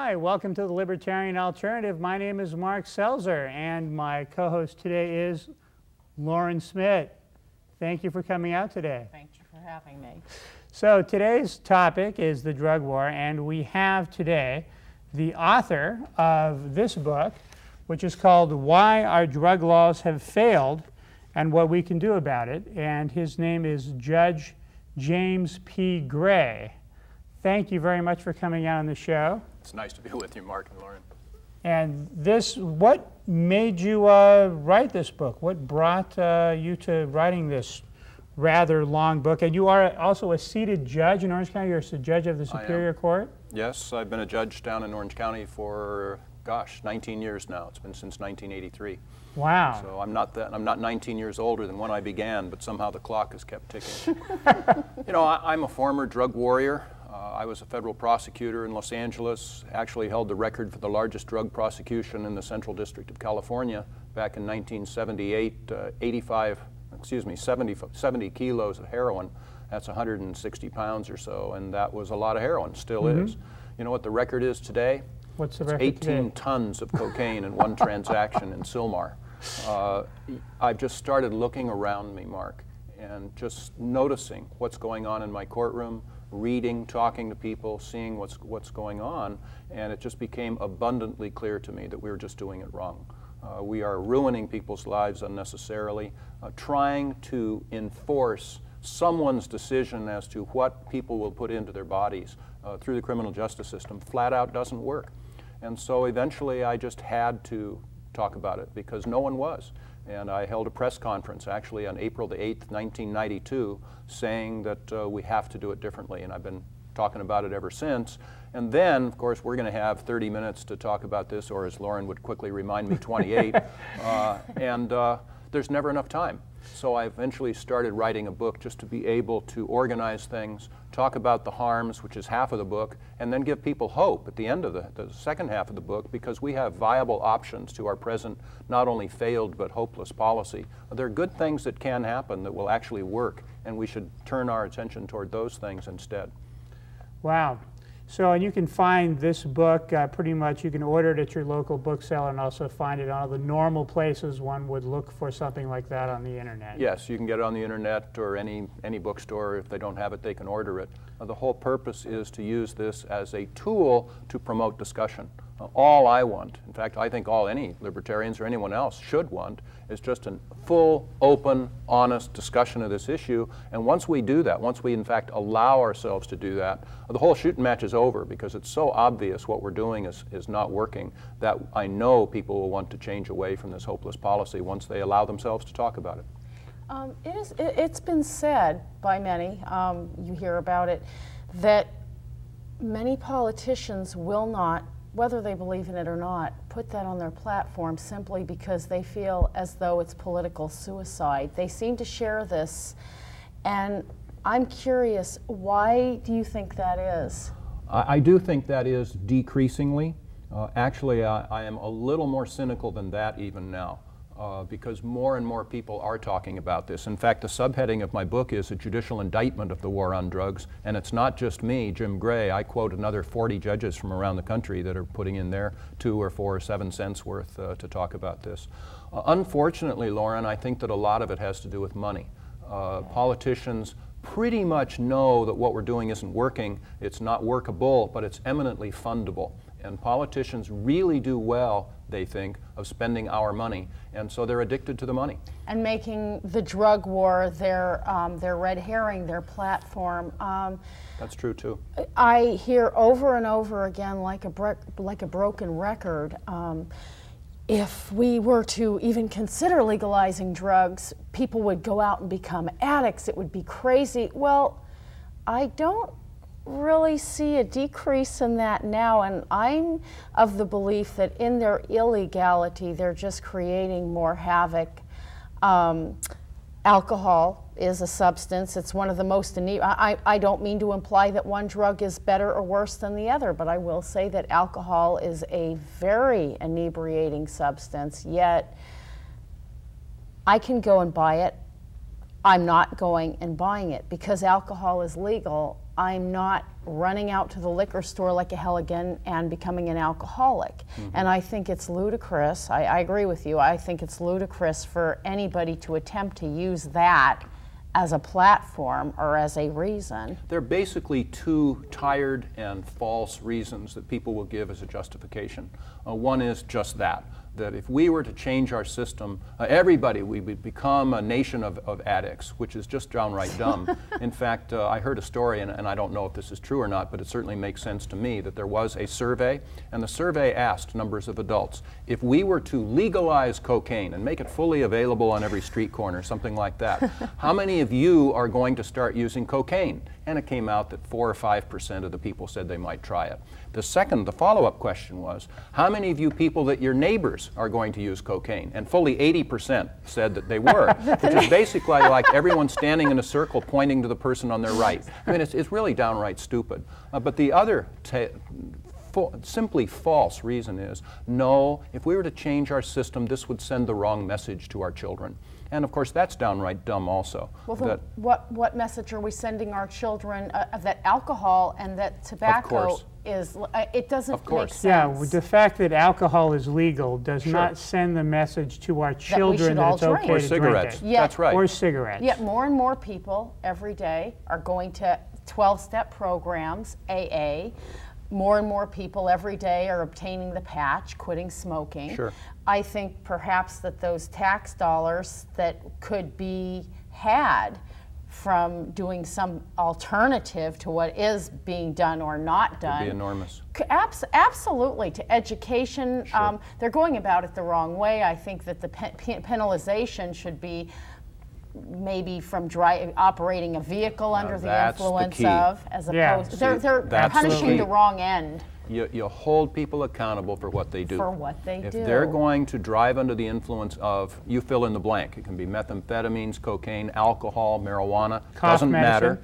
Hi, welcome to the Libertarian Alternative. My name is Mark Selzer, and my co-host today is Lauren Smith. Thank you for coming out today. Thank you for having me. So today's topic is the drug war, and we have today the author of this book, which is called Why Our Drug Laws Have Failed and What We Can Do About It, and his name is Judge James P. Gray. Thank you very much for coming out on the show. It's nice to be with you, Mark and Lauren. And what made you write this book? What brought you to writing this rather long book? And you are also a seated judge in Orange County. You're a judge of the Superior Court? Yes, I've been a judge down in Orange County for, gosh, 19 years now. It's been since 1983. Wow. So I'm not 19 years older than when I began, but somehow the clock has kept ticking. You know, I'm a former drug warrior. I was a federal prosecutor in Los Angeles, actually held the record for the largest drug prosecution in the Central District of California back in 1978, 70 kilos of heroin. That's 160 pounds or so, and that was a lot of heroin, still is. You know what the record is today? What's the record 18 today? tons of cocaine in one transaction in Sylmar. I've just started looking around me, Mark, and just noticing what's going on in my courtroom, reading, talking to people, seeing what's going on, and it just became abundantly clear to me that we were just doing it wrong. We are ruining people's lives unnecessarily, trying to enforce someone's decision as to what people will put into their bodies through the criminal justice system flat out doesn't work. And so eventually I just had to talk about it because no one was. And I held a press conference actually on April the 8th, 1992, saying that we have to do it differently. And I've been talking about it ever since. And then, of course, we're going to have 30 minutes to talk about this, or as Lauren would quickly remind me, 28. There's never enough time. So I eventually started writing a book just to be able to organize things, talk about the harms, which is half of the book, and then give people hope at the end of the second half of the book, because we have viable options to our present not only failed but hopeless policy. There are good things that can happen that will actually work, and we should turn our attention toward those things instead. Wow. So, and you can find this book pretty much, you can order it at your local bookseller and also find it on all the normal places one would look for something like that on the internet. Yes, you can get it on the internet or any bookstore. If they don't have it, they can order it. The whole purpose is to use this as a tool to promote discussion. All I want, in fact, I think all any libertarians or anyone else should want, is just a full, open, honest discussion of this issue. And once we do that, once we in fact allow ourselves to do that, the whole shooting match is over, because it's so obvious what we're doing is not working that I know people will want to change away from this hopeless policy once they allow themselves to talk about it. It's been said by many, you hear about it, that many politicians will not, whether they believe in it or not, put that on their platform simply because they feel as though it's political suicide. They seem to share this, and I'm curious, why do you think that is? I do think that is decreasingly. Actually, I am a little more cynical than that even now. Because more and more people are talking about this. In fact, the subheading of my book is a judicial indictment of the war on drugs, and it's not just me, Jim Gray. I quote another 40 judges from around the country that are putting in their 2 or 4 or 7 cents worth to talk about this. Unfortunately, Lauren, I think that a lot of it has to do with money. Politicians pretty much know that what we're doing isn't working. It's not workable, but it's eminently fundable. And politicians really do well, they think, of spending our money, and so they're addicted to the money. And making the drug war their red herring, their platform. That's true too. I hear over and over again, like a broken record, if we were to even consider legalizing drugs, people would go out and become addicts. It would be crazy. Well, I don't really see a decrease in that now, and I'm of the belief that in their illegality they're just creating more havoc. Alcohol is a substance. It's one of the most I don't mean to imply that one drug is better or worse than the other, but I will say that alcohol is a very inebriating substance, yet I can go and buy it. I'm not going and buying it because alcohol is legal. I'm not running out to the liquor store like a hooligan and becoming an alcoholic. And I think it's ludicrous. I agree with you. I think it's ludicrous for anybody to attempt to use that as a platform or as a reason. There are basically two tired and false reasons that people will give as a justification. One is just that if we were to change our system, everybody, we would become a nation of addicts, which is just downright dumb. In fact, I heard a story, and I don't know if this is true or not, but it certainly makes sense to me, that there was a survey, and the survey asked numbers of adults, if we were to legalize cocaine and make it fully available on every street corner, something like that, how many of you are going to start using cocaine? And it came out that 4 or 5% of the people said they might try it. The follow-up question was, how many of you people that your neighbors are going to use cocaine? And fully 80% said that they were, which is basically like everyone standing in a circle pointing to the person on their right. I mean, it's really downright stupid. But the other simply false reason is, no, if we were to change our system, this would send the wrong message to our children. And of course, that's downright dumb also. Well, then what message are we sending our children that alcohol and that tobacco is, it doesn't make sense. Yeah, the fact that alcohol is legal does not send the message to our children that it's okay to drink it. Or cigarettes, that's right. Or cigarettes. Yet more and more people every day are going to 12-step programs, AA. More and more people every day are obtaining the patch, quitting smoking. Sure. I think perhaps that those tax dollars that could be had from doing some alternative to what is being done or not done. Could be enormous. Absolutely, to education. Sure. They're going about it the wrong way. I think that the penalization should be maybe from operating a vehicle under the influence of, as opposed they're punishing the wrong end. You hold people accountable for what they do. For what they do. If they're going to drive under the influence of, you fill in the blank, it can be methamphetamines, cocaine, alcohol, marijuana, doesn't matter.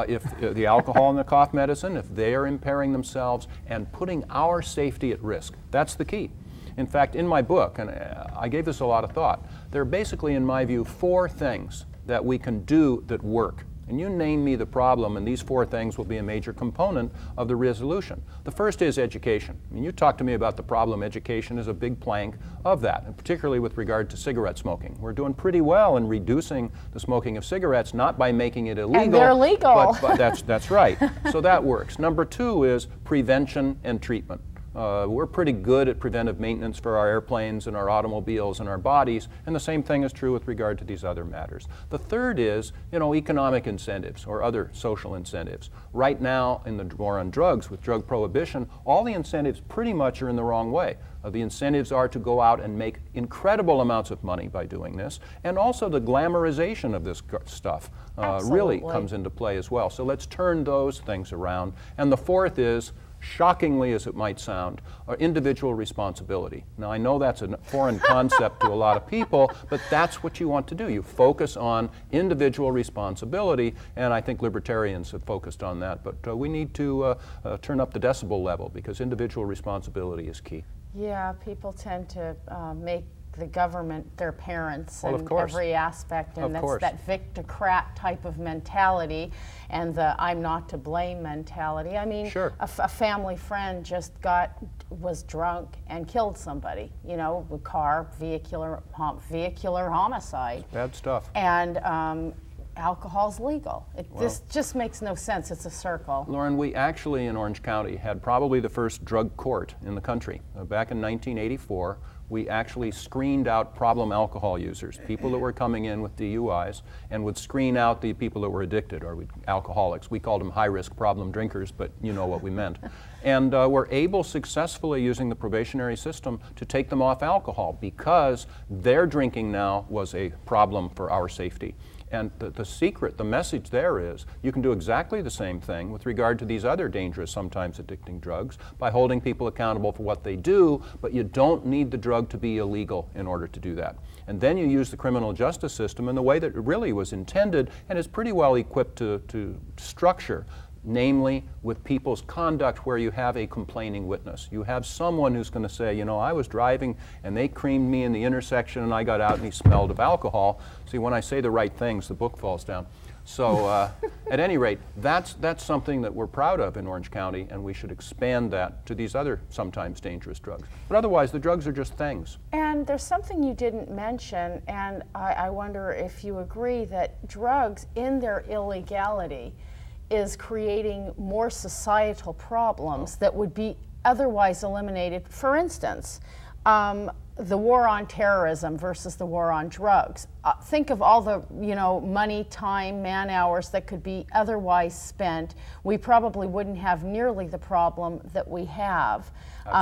If the alcohol and the cough medicine, if they are impairing themselves and putting our safety at risk, that's the key. In fact, in my book, and I gave this a lot of thought, there are basically, in my view, 4 things that we can do that work. And you name me the problem, and these 4 things will be a major component of the resolution. The first is education. I mean, you talked to me about the problem. Education is a big plank of that, and particularly with regard to cigarette smoking. We're doing pretty well in reducing the smoking of cigarettes, not by making it illegal. And they're legal. But that's right. So that works. Number 2 is prevention and treatment. We're pretty good at preventive maintenance for our airplanes and our automobiles and our bodies, and the same thing is true with regard to these other matters. The third is, economic incentives or other social incentives. Right now, in the war on drugs, with drug prohibition, all the incentives pretty much are in the wrong way. The incentives are to go out and make incredible amounts of money by doing this, and also the glamorization of this stuff really comes into play as well. So let's turn those things around. And the fourth is, shockingly as it might sound, individual responsibility. Now, I know that's a foreign concept to a lot of people, but that's what you want to do. You focus on individual responsibility, and I think libertarians have focused on that. But we need to turn up the decibel level, because individual responsibility is key. Yeah, people tend to make the government their parents in course. Every aspect, and Of that's course. that victocrat type of mentality and the I'm not to blame mentality. I mean, Sure. a family friend just was drunk and killed somebody, with car, vehicular homicide. Bad stuff. And alcohol's legal. This just makes no sense. It's a circle. Lauren, we actually in Orange County had probably the first drug court in the country. Back in 1984, we actually screened out problem alcohol users, people that were coming in with DUIs, and would screen out the people that were addicted, or alcoholics. We called them high-risk problem drinkers, but you know what we meant. And were able successfully, using the probationary system, to take them off alcohol because their drinking now was a problem for our safety. And the secret, the message there is, you can do exactly the same thing with regard to these other dangerous, sometimes addicting drugs, by holding people accountable for what they do, but you don't need the drug to be illegal in order to do that. And then you use the criminal justice system in the way that it really was intended and is pretty well equipped to structure namely with people's conduct where you have a complaining witness. You have someone who's going to say, you know, I was driving and they creamed me in the intersection and I got out and he smelled of alcohol. See, when I say the right things, the book falls down. So at any rate, that's something that we're proud of in Orange County, and we should expand that to these other sometimes dangerous drugs. But otherwise, the drugs are just things. And there's something you didn't mention, and I wonder if you agree that drugs in their illegality is creating more societal problems that would be otherwise eliminated. For instance, the war on terrorism versus the war on drugs. Think of all the, you know, money, time, man hours that could be otherwise spent. We probably wouldn't have nearly the problem that we have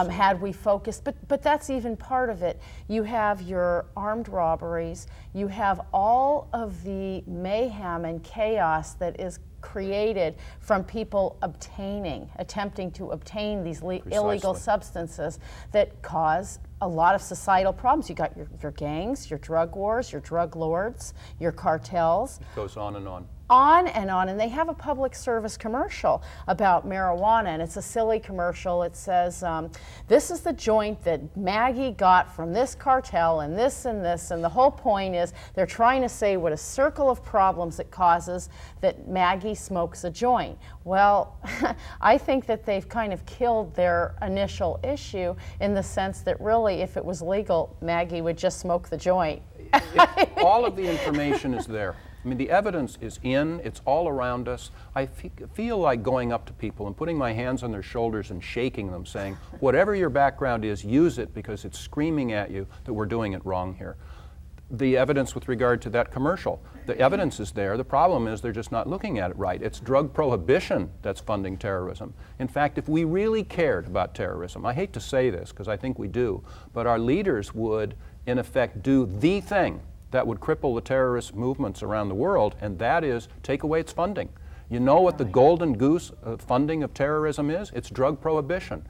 had we focused. But that's even part of it. You have your armed robberies. You have all of the mayhem and chaos that is created from people attempting to obtain these illegal substances that cause a lot of societal problems. You got your gangs, your drug wars, your drug lords, your cartels. It goes on and on. On and on, and they have a public service commercial about marijuana, and it's a silly commercial. It says, this is the joint that Maggie got from this cartel and this and this, and the whole point is they're trying to say what a circle of problems it causes that Maggie smokes a joint. Well, I think that they've kind of killed their initial issue in the sense that really, if it was legal, Maggie would just smoke the joint. All of the information is there. I mean, the evidence is it's all around us. I feel like going up to people and putting my hands on their shoulders and shaking them, saying, whatever your background is, use it because it's screaming at you that we're doing it wrong here. The evidence with regard to that commercial, the evidence is there. The problem is they're just not looking at it right. It's drug prohibition that's funding terrorism. In fact, if we really cared about terrorism, I hate to say this because I think we do, but our leaders would, in effect, do the thing that would cripple the terrorist movements around the world, and that is take away its funding. You know what the golden goose funding of terrorism is? It's drug prohibition.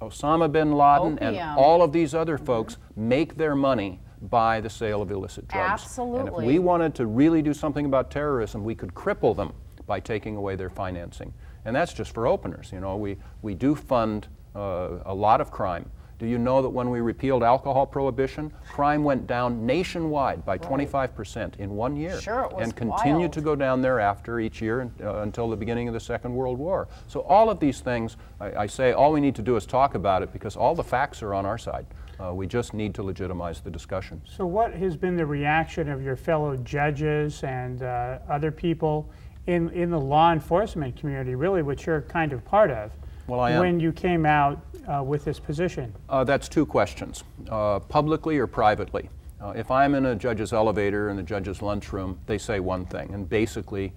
Osama bin Laden and all of these other folks make their money by the sale of illicit drugs. Absolutely. And if we wanted to really do something about terrorism, we could cripple them by taking away their financing. And that's just for openers. You know, we do fund a lot of crime. Do you know that when we repealed alcohol prohibition, crime went down nationwide by 25% in 1 year? Sure, it was and continued wild. to go down thereafter each year until the beginning of the Second World War. So all of these things, I say all we need to do is talk about it because all the facts are on our side. We just need to legitimize the discussion. So what has been the reaction of your fellow judges and other people in the law enforcement community, really, which you're kind of part of, when you came out with this position? That's two questions, publicly or privately. If I'm in a judge's elevator in the judge's lunchroom, they say one thing, and basically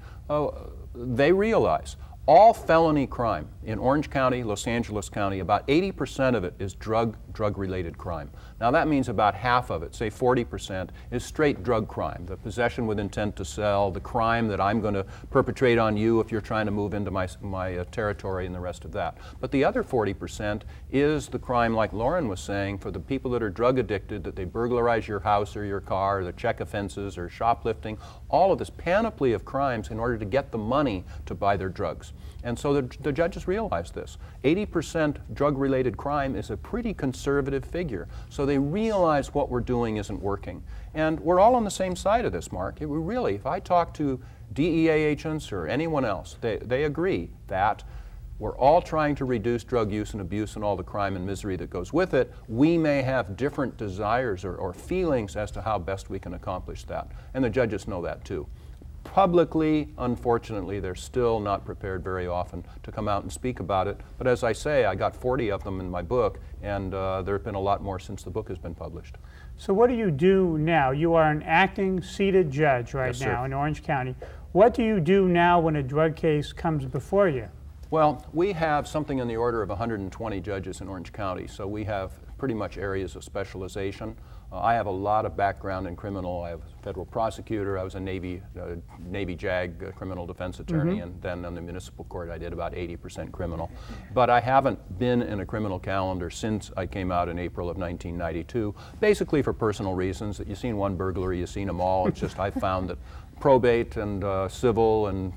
they realize all felony crime in Orange County, Los Angeles County, about 80% of it is drug-related crime. Now that means about half of it, say 40%, is straight drug crime, the possession with intent to sell, the crime that I'm going to perpetrate on you if you're trying to move into my territory and the rest of that. But the other 40% is the crime, like Lauren was saying, for the people that are drug addicted, that they burglarize your house or your car, or the check offenses or shoplifting, all of this panoply of crimes in order to get the money to buy their drugs. And so the judges realize this. 80% drug-related crime is a pretty conservative figure. So they realize what we're doing isn't working. And we're all on the same side of this, Mark. Really, if I talk to DEA agents or anyone else, they agree that we're all trying to reduce drug use and abuse and all the crime and misery that goes with it. We may have different desires or feelings as to how best we can accomplish that. And the judges know that too. Publicly, unfortunately, they're still not prepared very often to come out and speak about it. But as I say, I got 40 of them in my book, and there have been a lot more since the book has been published. So what do you do now? You are an acting seated judge right now in Orange County. What do you do now when a drug case comes before you? Well, we have something in the order of 120 judges in Orange County, so we have pretty much areas of specialization. I have a lot of background in criminal. I was a federal prosecutor. I was a Navy JAG criminal defense attorney, and then on the municipal court I did about 80% criminal. But I haven't been in a criminal calendar since I came out in April of 1992, basically for personal reasons. That you've seen one burglary, you've seen them all. It's just I found that probate and civil and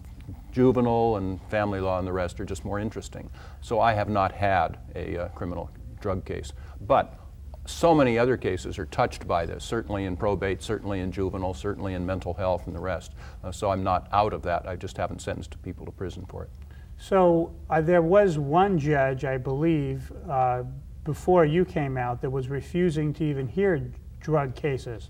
juvenile and family law and the rest are just more interesting. So I have not had a criminal drug case. But so many other cases are touched by this, certainly in probate, certainly in juvenile, certainly in mental health and the rest. So I'm not out of that. I just haven't sentenced people to prison for it. So there was one judge, I believe, before you came out that was refusing to even hear drug cases.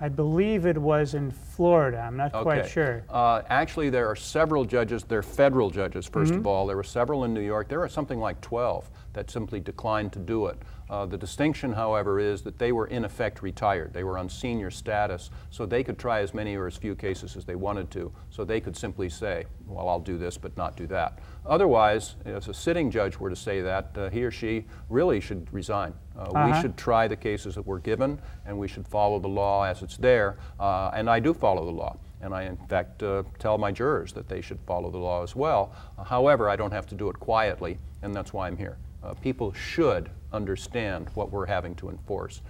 I believe it was in Florida. I'm not quite sure. Actually, there are several judges. They're federal judges, first of all. There were several in New York. There are something like 12 that simply declined to do it. The distinction, however, is that they were in effect retired. They were on senior status, so they could try as many or as few cases as they wanted to. So they could simply say, well, I'll do this but not do that. Otherwise, if a sitting judge were to say that, he or she really should resign. We should try the cases that we're given, and we should follow the law as it's there. And I do follow the law. And I, in fact, tell my jurors that they should follow the law as well. However, I don't have to do it quietly, and that's why I'm here. People should understand what we're having to enforce.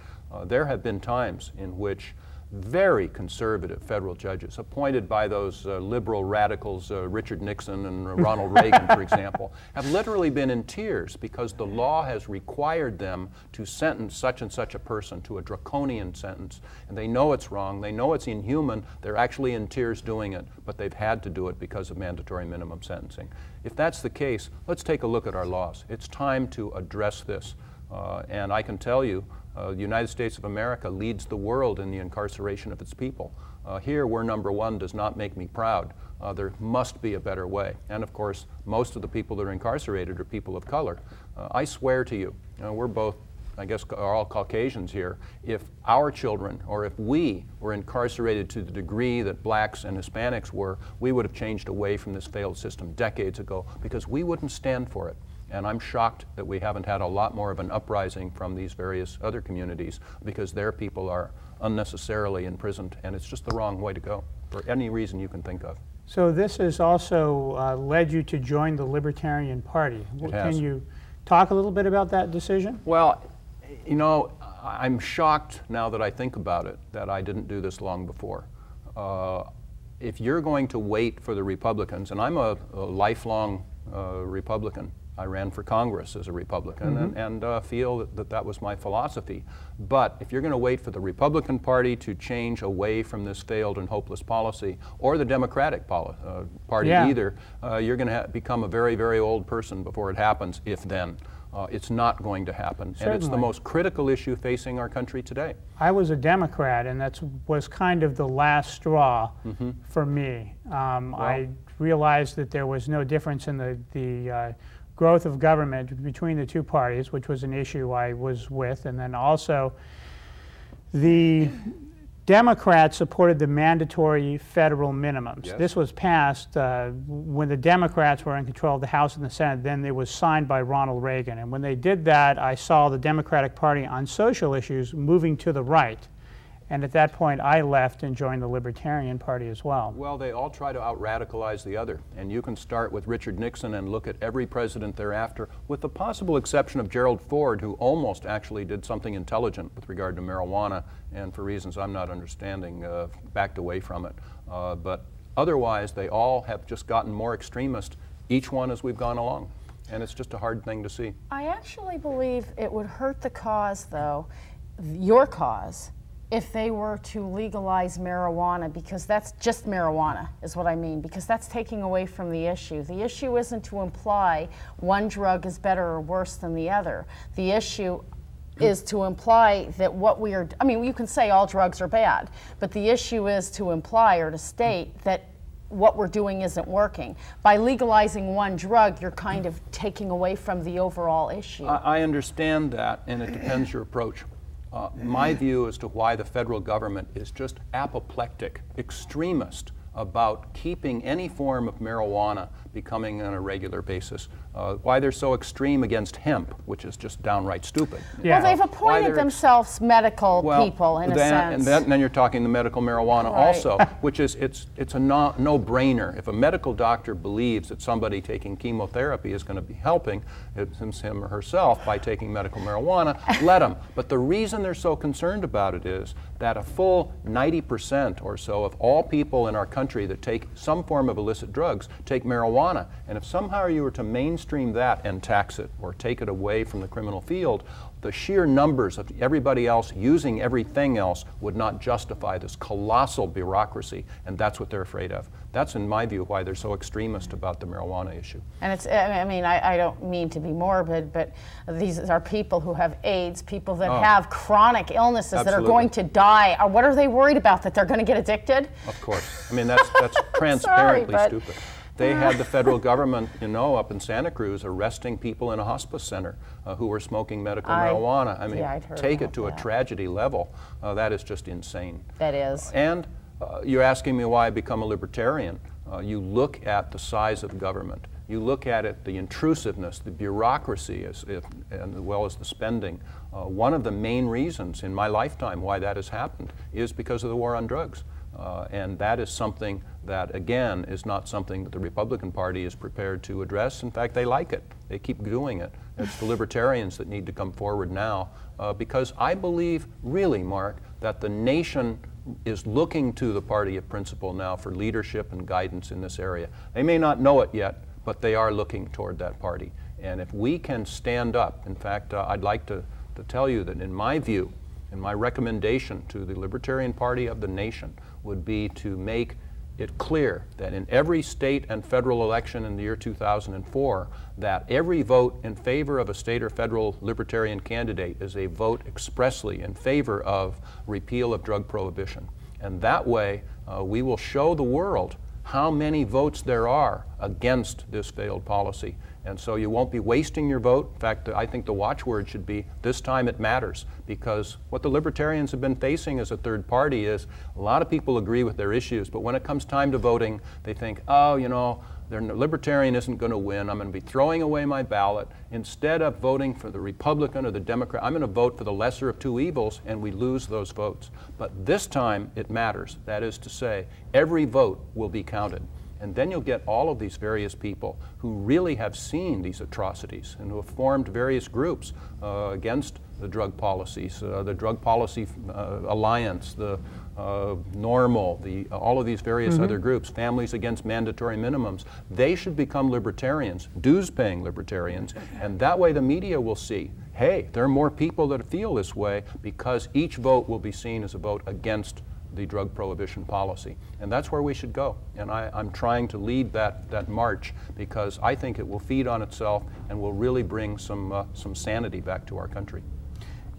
There have been times in which very conservative federal judges, appointed by those liberal radicals, Richard Nixon and Ronald Reagan, for example, have literally been in tears because the law has required them to sentence such and such a person to a draconian sentence. And they know it's wrong, they know it's inhuman, they're actually in tears doing it, but they've had to do it because of mandatory minimum sentencing. If that's the case, let's take a look at our laws. It's time to address this. And I can tell you, the United States of America leads the world in the incarceration of its people. Here, we're #1 does not make me proud. There must be a better way. And of course, most of the people that are incarcerated are people of color. I swear to you, we're both, I guess, are all Caucasians here. If our children, or if we were incarcerated to the degree that blacks and Hispanics were, we would have changed away from this failed system decades ago because we wouldn't stand for it. And I'm shocked that we haven't had a lot more of an uprising from these various other communities because their people are unnecessarily imprisoned, and it's just the wrong way to go for any reason you can think of. So this has also led you to join the Libertarian Party. It has. Can you talk a little bit about that decision? Well, you know, I'm shocked now that I think about it that I didn't do this long before. If you're going to wait for the Republicans, and I'm a lifelong Republican, I ran for Congress as a Republican and feel that that was my philosophy. But if you're going to wait for the Republican Party to change away from this failed and hopeless policy, or the Democratic Party either, you're going to become a very, very old person before it happens, if then. It's not going to happen. Certainly. And it's the most critical issue facing our country today. I was a Democrat, and that was kind of the last straw for me. I realized that there was no difference in the growth of government between the two parties, which was an issue I was with, and then also the Democrats supported the mandatory federal minimums. Yes. This was passed when the Democrats were in control of the House and the Senate. Then it was signed by Ronald Reagan. And when they did that, I saw the Democratic Party on social issues moving to the right. And at that point, I left and joined the Libertarian Party as well. Well, they all try to out-radicalize the other. And you can start with Richard Nixon and look at every president thereafter, with the possible exception of Gerald Ford, who almost actually did something intelligent with regard to marijuana, and for reasons I'm not understanding, backed away from it. But otherwise, they all have just gotten more extremist, each one as we've gone along. And it's just a hard thing to see. I actually believe it would hurt the cause, though, your cause, if they were to legalize marijuana, because that's just marijuana, is what I mean, because that's taking away from the issue. The issue isn't to imply one drug is better or worse than the other. The issue is to imply that what we are, I mean, you can say all drugs are bad, but the issue is to imply or to state that what we're doing isn't working. By legalizing one drug, you're kind of taking away from the overall issue. I understand that, and it depends your approach. My view as to why the federal government is just apoplectic, extremist about keeping any form of marijuana becoming on a regular basis. Why they're so extreme against hemp, which is just downright stupid. Well, they've appointed themselves medical people in a sense. And then you're talking the medical marijuana also, which is, it's a no-brainer. If a medical doctor believes that somebody taking chemotherapy is going to be helping him or herself by taking medical marijuana, let them. But the reason they're so concerned about it is that a full 90% or so of all people in our country country that take some form of illicit drugs, take marijuana, and if somehow you were to mainstream that and tax it or take it away from the criminal field, the sheer numbers of everybody else using everything else would not justify this colossal bureaucracy, and that's what they're afraid of. That's, in my view, why they're so extremist about the marijuana issue. And it's, I mean, I don't mean to be morbid, but these are people who have AIDS, people that have chronic illnesses that are going to die. What are they worried about, that they're going to get addicted? Of course. I mean, that's transparently stupid. They had the federal government, you know, up in Santa Cruz arresting people in a hospice center who were smoking medical marijuana. I mean, take it to a tragedy level. That is just insane. That is. And you're asking me why I become a libertarian. You look at the size of government. You look at it, the intrusiveness, the bureaucracy, as well as the spending. One of the main reasons in my lifetime why that has happened is because of the war on drugs. And that is something that, again, is not something that the Republican Party is prepared to address. In fact, they like it. They keep doing it. It's the libertarians that need to come forward now, because I believe, really, Mark, that the nation is looking to the party of principle now for leadership and guidance in this area. They may not know it yet, but they are looking toward that party. And if we can stand up, in fact, I'd like to tell you that in my view, and my recommendation to the Libertarian Party of the nation would be to make it clear that in every state and federal election in the year 2004, that every vote in favor of a state or federal libertarian candidate is a vote expressly in favor of repeal of drug prohibition. And that way, we will show the world how many votes there are against this failed policy. And so you won't be wasting your vote. In fact, I think the watchword should be, this time it matters, because what the libertarians have been facing as a third party is a lot of people agree with their issues, but when it comes time to voting, they think, oh, you know, the libertarian isn't going to win. I'm going to be throwing away my ballot. Instead of voting for the Republican or the Democrat, I'm going to vote for the lesser of two evils, and we lose those votes. But this time it matters. That is to say, every vote will be counted. And then you'll get all of these various people who really have seen these atrocities and who have formed various groups against the drug policies, the Drug Policy Alliance, the NORML, all of these various other groups, Families Against Mandatory Minimums. They should become libertarians, dues-paying libertarians, and that way the media will see, hey, there are more people that feel this way, because each vote will be seen as a vote against the drug prohibition policy. And that's where we should go. And I'm trying to lead that march, because I think it will feed on itself and will really bring some sanity back to our country.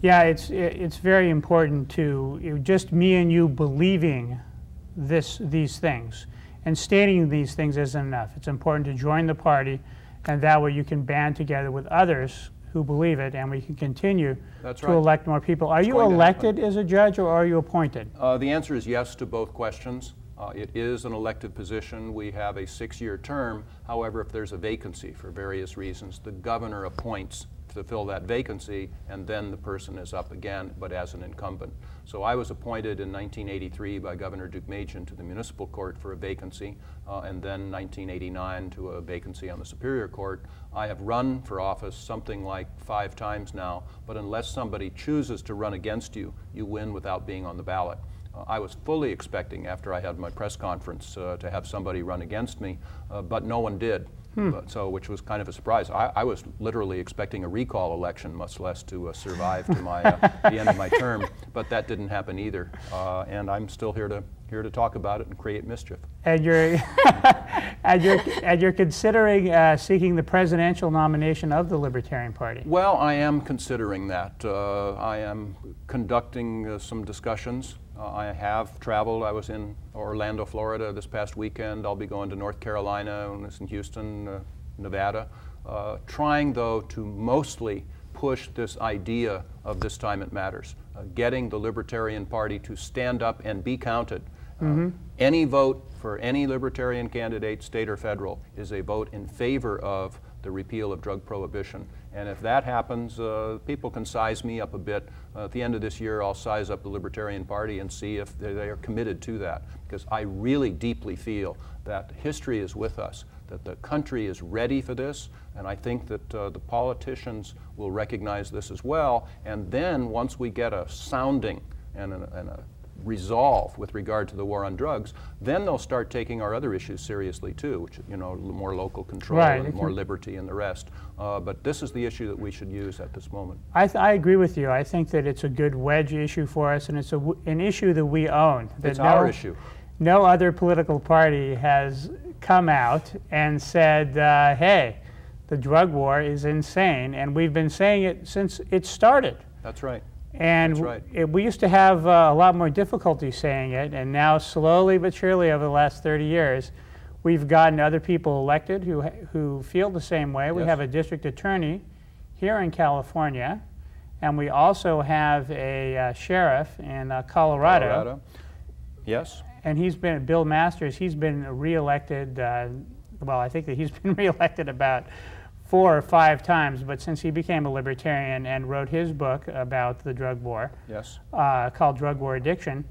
Yeah, it's very important to just me and you believing these things and stating these things isn't enough. It's important to join the party, and that way you can band together with others who believe it, and we can continue to elect more people. Are you elected as a judge, or are you appointed? The answer is yes to both questions. It is an elected position. We have a 6-year term. However, if there's a vacancy for various reasons, the governor appoints to fill that vacancy, and then the person is up again, but as an incumbent. So I was appointed in 1983 by Governor Deukmejian to the municipal court for a vacancy, and then 1989 to a vacancy on the Superior Court. I have run for office something like 5 times now, but unless somebody chooses to run against you, you win without being on the ballot. I was fully expecting, after I had my press conference, to have somebody run against me, but no one did. So, which was kind of a surprise. I was literally expecting a recall election, much less to survive to my the end of my term, but that didn't happen either. And I'm still here to talk about it and create mischief. And you're and you're considering seeking the presidential nomination of the Libertarian Party. Well, I am considering that. I am conducting some discussions. I have traveled. I was in Orlando, Florida this past weekend. I'll be going to North Carolina, and in Houston, Nevada, trying, though, to mostly push this idea of this time it matters, getting the Libertarian Party to stand up and be counted. Any vote for any Libertarian candidate, state or federal, is a vote in favor of the repeal of drug prohibition. And if that happens, people can size me up a bit. At the end of this year, I'll size up the Libertarian Party and see if they are committed to that. Because I really deeply feel that history is with us, that the country is ready for this, and I think that the politicians will recognize this as well. And then once we get a sounding and a resolve with regard to the war on drugs, then they'll start taking our other issues seriously too, which, you know, more local control and more liberty and the rest. But this is the issue that we should use at this moment. I agree with you. I think that it's a good wedge issue for us, and it's an issue that we own. It's our issue. No other political party has come out and said, hey, the drug war is insane, and we've been saying it since it started. That's right. And That's right. we used to have a lot more difficulty saying it, and now slowly but surely over the last 30 years, we've gotten other people elected who feel the same way. We have a district attorney here in California, and we also have a sheriff in Colorado. Yes. And he's been, Bill Masters, he's been reelected, well, I think that he's been reelected about 4 or 5 times, but since he became a libertarian and wrote his book about the drug war, called Drug War Addiction,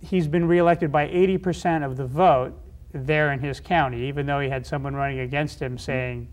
he's been reelected by 80% of the vote there in his county, even though he had someone running against him saying,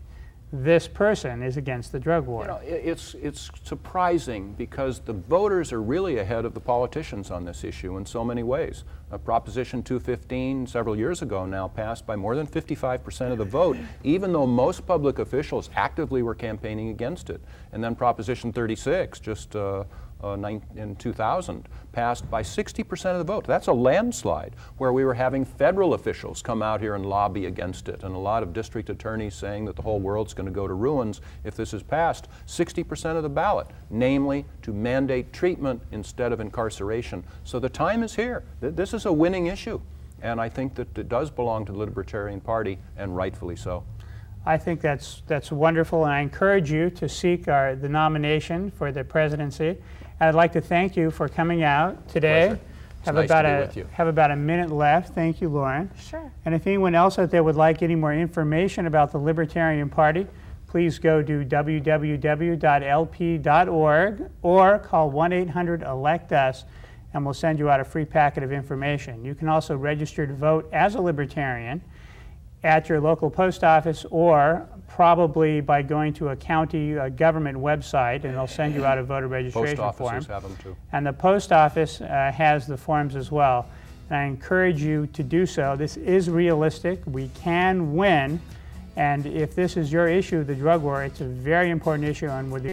this person is against the drug war. You know, it's surprising because the voters are really ahead of the politicians on this issue in so many ways. Proposition 215 several years ago now passed by more than 55% of the vote, even though most public officials actively were campaigning against it. And then Proposition 36 just in 2000 passed by 60% of the vote. That's a landslide where we were having federal officials come out here and lobby against it, and a lot of district attorneys saying that the whole world's going to go to ruins if this is passed. 60% of the ballot, namely to mandate treatment instead of incarceration. So the time is here. This is a winning issue, and I think that it does belong to the Libertarian Party, and rightfully so. I think that's wonderful, and I encourage you to seek the nomination for the presidency. And I'd like to thank you for coming out today. Have about a minute left. Thank you, Lauren. Sure. And if anyone else out there would like any more information about the Libertarian Party, please go to www.lp.org or call 1-800-ELECT-US, and we'll send you out a free packet of information. You can also register to vote as a Libertarian at your local post office, or probably by going to a county government website, and they'll send you out a voter registration form. Post offices have them too. And the post office has the forms as well. And I encourage you to do so. This is realistic. We can win. And if this is your issue, the drug war, it's a very important issue, and with the